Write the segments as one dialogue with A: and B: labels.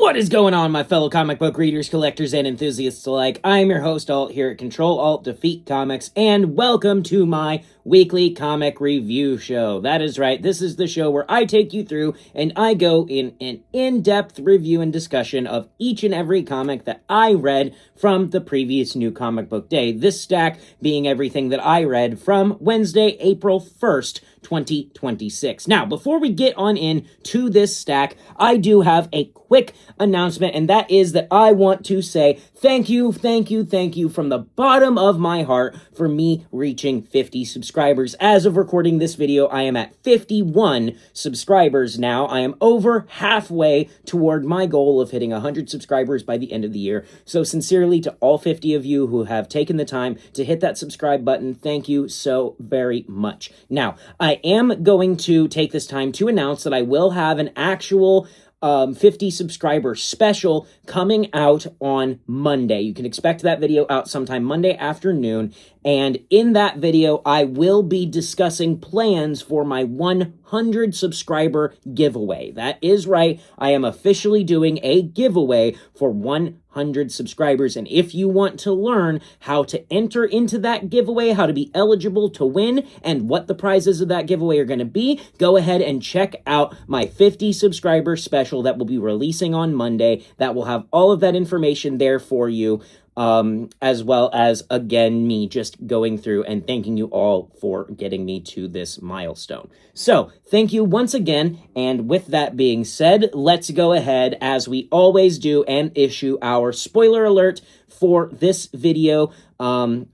A: What is going on, my fellow comic book readers, collectors, and enthusiasts alike? I am your host, Alt, here at Control-Alt-Defeat Comics, and welcome to my weekly comic review show. That is right, this is the show where I take you through and I go in an in-depth review and discussion of each and every comic that I read from the previous New Comic Book Day. This stack being everything that I read from Wednesday, April 1st, 2026. Now, before we get on in to this stack, I do have a quick announcement, and that is that I want to say thank you from the bottom of my heart for me reaching 50 subscribers. As of recording this video, I am at 51 subscribers now. I am over halfway toward my goal of hitting 100 subscribers by the end of the year. So sincerely to all 50 of you who have taken the time to hit that subscribe button, thank you so very much. Now, I am going to take this time to announce that I will have an actual 50 subscriber special coming out on Monday. You can expect that video out sometime Monday afternoon, and in that video, I will be discussing plans for my 100 subscriber giveaway. That is right, I am officially doing a giveaway for 100 subscribers, and if you want to learn how to enter into that giveaway, how to be eligible to win, and what the prizes of that giveaway are going to be, go ahead and check out my 50 subscriber special that will be releasing on Monday. That will have all of that information there for you. As well as, again, me just going through and thanking you all for getting me to this milestone. So, thank you once again, and with that being said, let's go ahead, as we always do, and issue our spoiler alert for this video.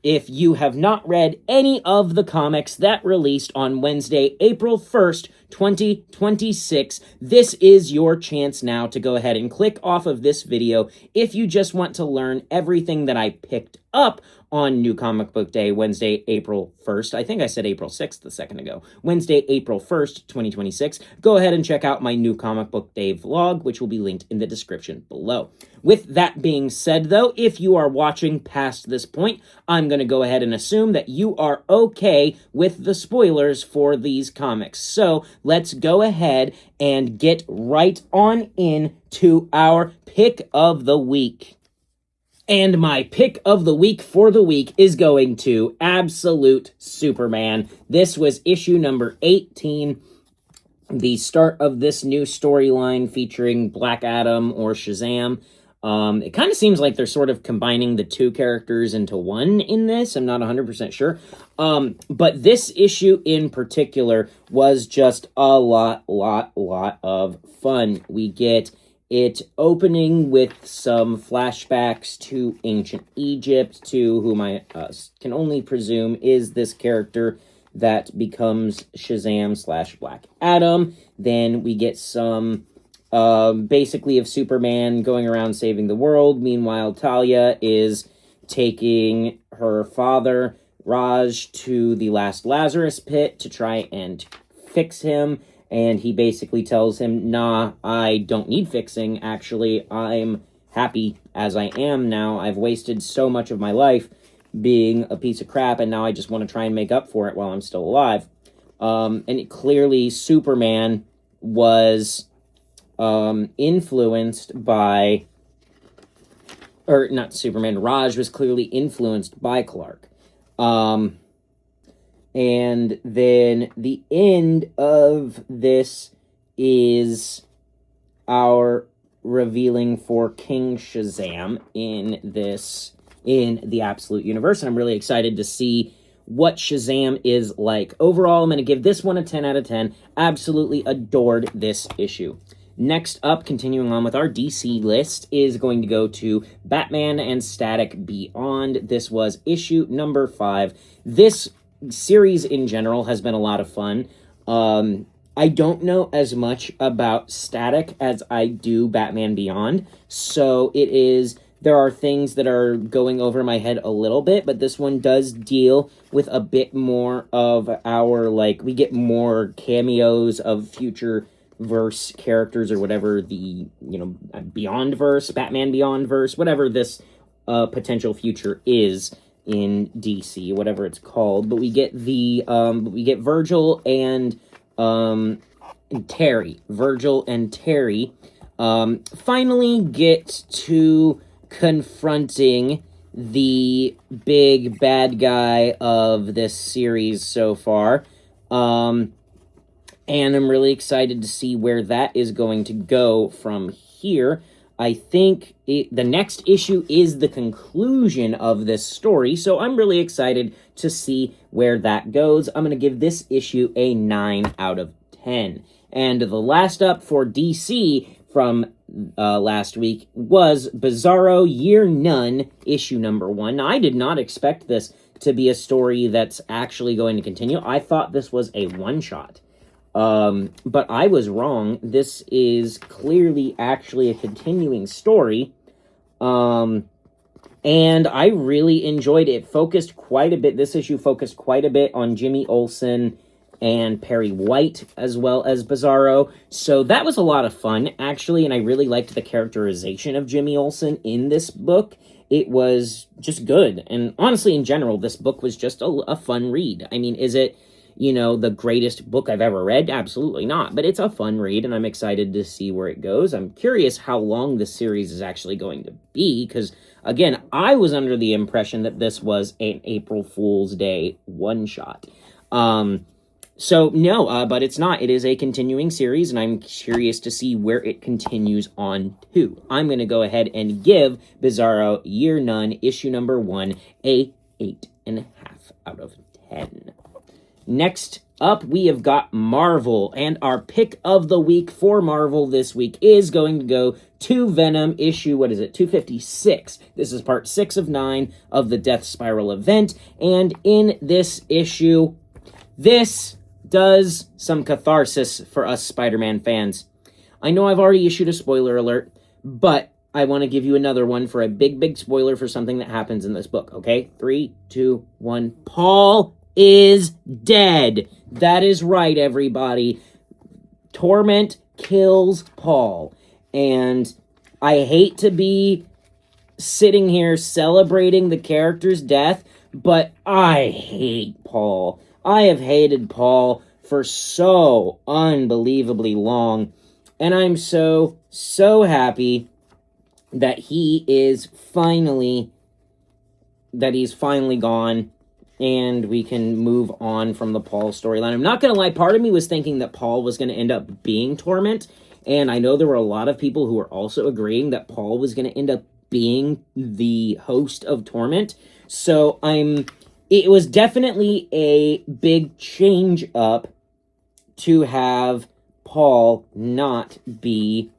A: If you have not read any of the comics that released on Wednesday, April 1st, 2026, this is your chance now to go ahead and click off of this video if you just want to learn everything that I picked up on New Comic Book Day, Wednesday, April 1st. I think I said April 6th a second ago. Wednesday, April 1st, 2026. Go ahead and check out my New Comic Book Day vlog, which will be linked in the description below. With that being said, though, if you are watching past this point, I'm going to go ahead and assume that you are okay with the spoilers for these comics. So let's go ahead and get right on in to our pick of the week. And my pick of the week for the week is going to Absolute Superman. This was issue number 18, the start of this new storyline featuring Black Adam or Shazam. It kind of seems like they're sort of combining the two characters into one in this. I'm not 100% sure. But this issue in particular was just a lot of fun. We get it opening with some flashbacks to ancient Egypt, to whom I can only presume is this character that becomes Shazam / Black Adam. Then we get some basically of Superman going around saving the world. Meanwhile, Talia is taking her father, Raj, to the last Lazarus pit to try and fix him. And he basically tells him, nah, I don't need fixing. Actually, I'm happy as I am now. I've wasted so much of my life being a piece of crap, and now I just want to try and make up for it while I'm still alive. Clearly, Superman was influenced by... Or, not Superman, Raj was clearly influenced by Clark. And then the end of this is our revealing for King Shazam in the Absolute Universe. And I'm really excited to see what Shazam is like. Overall, I'm going to give this one a 10 out of 10. Absolutely adored this issue. Next up, continuing on with our DC list, is going to go to Batman and Static Beyond. This was issue number 5. This series in general has been a lot of fun. I don't know as much about Static as I do Batman Beyond, so there are things that are going over my head a little bit, but this one does deal with a bit more of we get more cameos of future verse characters or whatever Beyond verse, Batman Beyond verse, whatever this potential future is in DC, whatever it's called. But we get Virgil and Terry. Virgil and Terry finally get to confronting the big bad guy of this series so far. And I'm really excited to see where that is going to go from here. I think the next issue is the conclusion of this story, so I'm really excited to see where that goes. I'm going to give this issue a 9 out of 10. And the last up for DC from last week was Bizarro Year None, issue number 1. Now, I did not expect this to be a story that's actually going to continue. I thought this was a one-shot. But I was wrong. This is clearly actually a continuing story. And I really enjoyed it. It focused quite a bit. This issue focused quite a bit on Jimmy Olsen and Perry White, as well as Bizarro. So that was a lot of fun, actually, and I really liked the characterization of Jimmy Olsen in this book. It was just good. And honestly, in general, this book was just a fun read. I mean, is it, the greatest book I've ever read? Absolutely not. But it's a fun read, and I'm excited to see where it goes. I'm curious how long this series is actually going to be, because, again, I was under the impression that this was an April Fool's Day one-shot. So, no, but it's not. It is a continuing series, and I'm curious to see where it continues on to. I'm going to go ahead and give Bizarro Year None, issue number 1, a 8.5 out of 10. Next up, we have got Marvel, and our pick of the week for Marvel this week is going to go to Venom, issue, 256. This is part 6 of 9 of the Death Spiral event, and in this issue, this does some catharsis for us Spider-Man fans. I know I've already issued a spoiler alert, but I want to give you another one for a big spoiler for something that happens in this book, okay? 3, 2, 1. Paul is dead. That is right, everybody. Torment kills Paul. And I hate to be sitting here celebrating the character's death, but I hate Paul. I have hated Paul for so unbelievably long, and I'm so happy that he's finally gone, and we can move on from the Paul storyline. I'm not going to lie, part of me was thinking that Paul was going to end up being Torment, and I know there were a lot of people who were also agreeing that Paul was going to end up being the host of Torment, so it was definitely a big change up to have Paul not be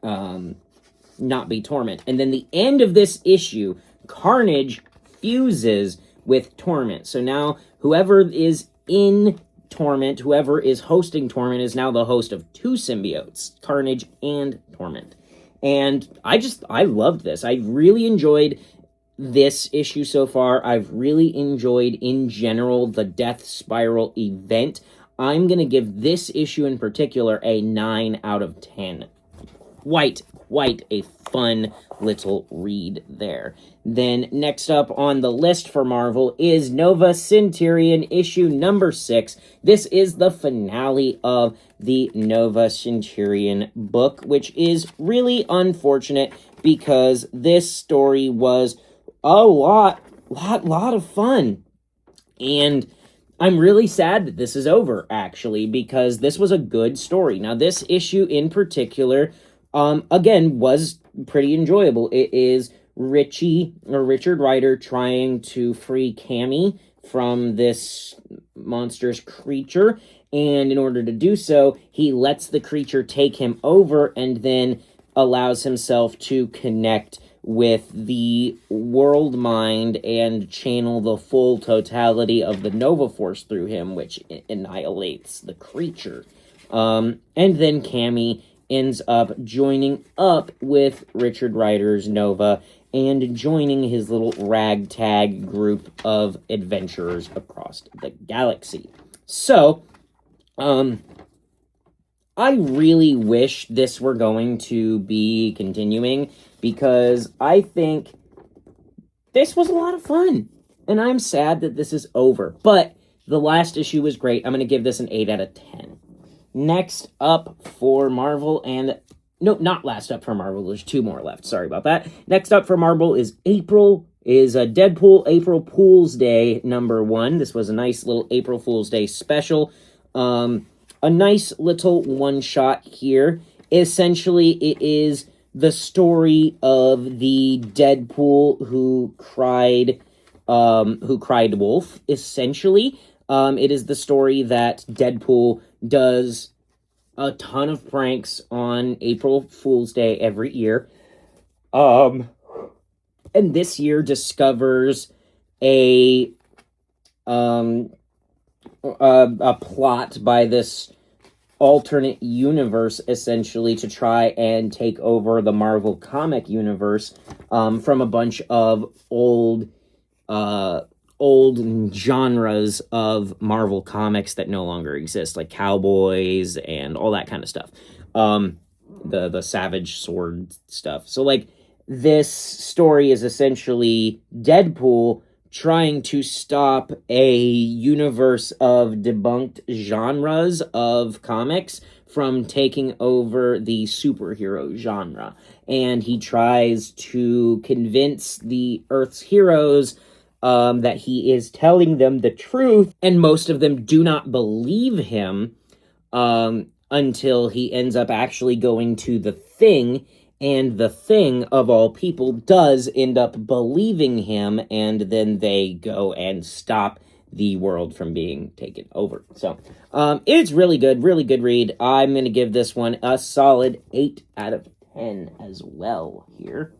A: Torment. And then the end of this issue, Carnage fuses with Torment. So now whoever is in Torment, whoever is hosting Torment, is now the host of 2 symbiotes, Carnage and Torment. And I loved this. I really enjoyed this issue so far. I've really enjoyed, in general, the Death Spiral event. I'm going to give this issue in particular a 9 out of 10. Quite a fun little read there. Then next up on the list for Marvel is Nova Centurion, issue number 6. This is the finale of the Nova Centurion book, which is really unfortunate because this story was a lot of fun. And I'm really sad that this is over, actually, because this was a good story. Now, this issue in particular, again, was pretty enjoyable. It is Richard Rider trying to free Cammy from this monstrous creature, and in order to do so, he lets the creature take him over and then allows himself to connect with the world mind and channel the full totality of the Nova Force through him, which annihilates the creature. And then Cammy ends up joining up with Richard Rider's Nova and joining his little ragtag group of adventurers across the galaxy. So, I really wish this were going to be continuing, because I think this was a lot of fun, and I'm sad that this is over. But the last issue was great. I'm going to give this an 8 out of 10. Next up for Marvel and No, not last up for Marvel. There's 2 more left. Sorry about that. Next up for Marvel is Deadpool April Fool's Day #1. This was a nice little April Fool's Day special. A nice little one-shot here. Essentially, it is the story of the Deadpool who cried wolf, essentially. It is the story that Deadpool does a ton of pranks on April Fool's Day every year. And this year discovers a plot by this alternate universe, essentially, to try and take over the Marvel comic universe from a bunch of old genres of Marvel comics that no longer exist, like cowboys and all that kind of stuff. The Savage Sword stuff. So, like, this story is essentially Deadpool trying to stop a universe of debunked genres of comics from taking over the superhero genre. And he tries to convince the Earth's heroes that he is telling them the truth, and most of them do not believe him until he ends up actually going to the Thing, and the Thing, of all people, does end up believing him, and then they go and stop the world from being taken over. So, it's really good read. I'm going to give this one a solid 8 out of 10 as well here.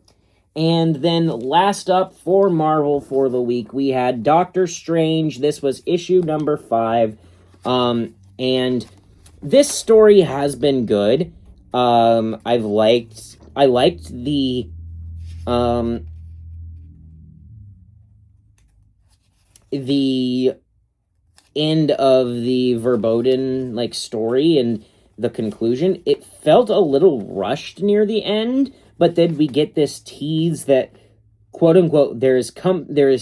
A: And then last up for Marvel for the week, we had Doctor Strange. This was issue number 5. And this story has been good. I liked the end of the Verboten story and the conclusion. It felt a little rushed near the end, but then we get this tease that, quote unquote, there is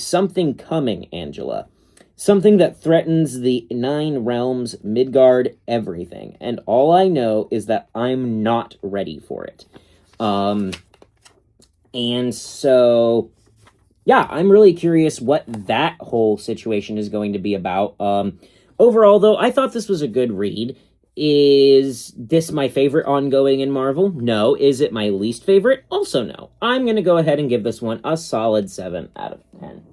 A: something coming, Angela. Something that threatens the 9 realms, Midgard, everything. And all I know is that I'm not ready for it. And so, yeah, I'm really curious what that whole situation is going to be about. Overall, though, I thought this was a good read. Is this my favorite ongoing in Marvel? No. Is it my least favorite? Also no. I'm going to go ahead and give this one a solid 7 out of 10.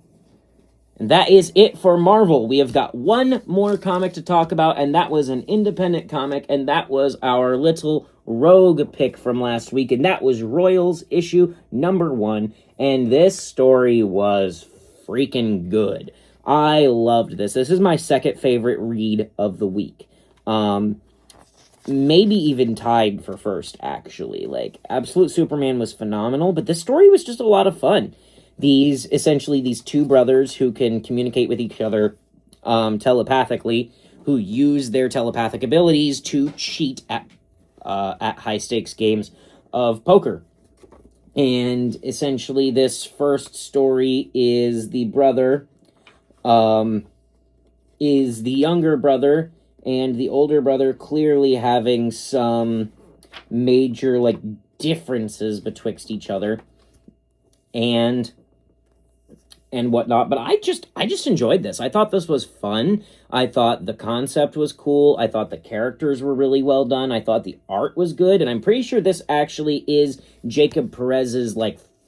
A: And that is it for Marvel. We have got one more comic to talk about, and that was an independent comic, and that was our little rogue pick from last week, and that was Royals issue number 1, and this story was freaking good. I loved this. This is my second favorite read of the week. Maybe even tied for first, actually. Absolute Superman was phenomenal, but this story was just a lot of fun. These 2 brothers who can communicate with each other telepathically, who use their telepathic abilities to cheat at high-stakes games of poker. And essentially this first story is the younger brother and the older brother clearly having some major, differences betwixt each other and whatnot, but I just enjoyed this. I thought this was fun. I thought the concept was cool. I thought the characters were really well done. I thought the art was good, and I'm pretty sure this actually is Jacob Perez's,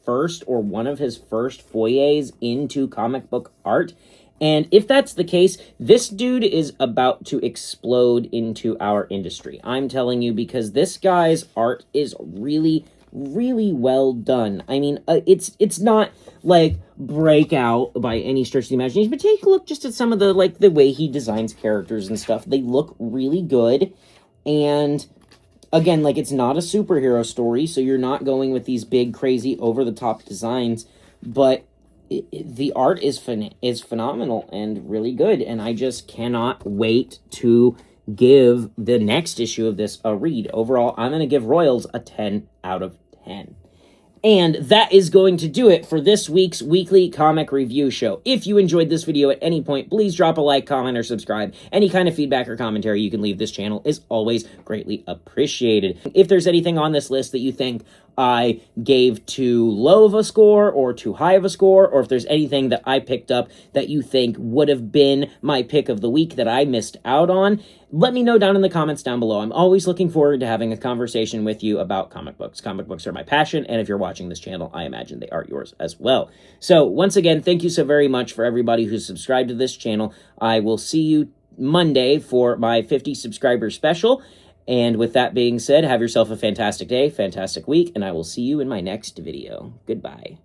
A: first or one of his first forays into comic book art, and if that's the case, this dude is about to explode into our industry. I'm telling you, because this guy's art is really, really well done. I mean, it's not breakout by any stretch of the imagination, but take a look just at some of the the way he designs characters and stuff. They look really good, and again, it's not a superhero story, so you're not going with these big, crazy, over-the-top designs, but the art is phenomenal and really good, and I just cannot wait to give the next issue of this a read. Overall, I'm going to give Royals a 10 out of 10. And that is going to do it for this week's weekly comic review show. If you enjoyed this video at any point, please drop a like, comment, or subscribe. Any kind of feedback or commentary you can leave this channel is always greatly appreciated. If there's anything on this list that you think I gave too low of a score or too high of a score, or if there's anything that I picked up that you think would have been my pick of the week that I missed out on, let me know down in the comments down below. I'm always looking forward to having a conversation with you about comic books. Comic books are my passion, and if you're watching this channel, I imagine they are yours as well. So once again, thank you so very much for everybody who's subscribed to this channel. I will see you Monday for my 50 subscriber special. And with that being said, have yourself a fantastic day, fantastic week, and I will see you in my next video. Goodbye.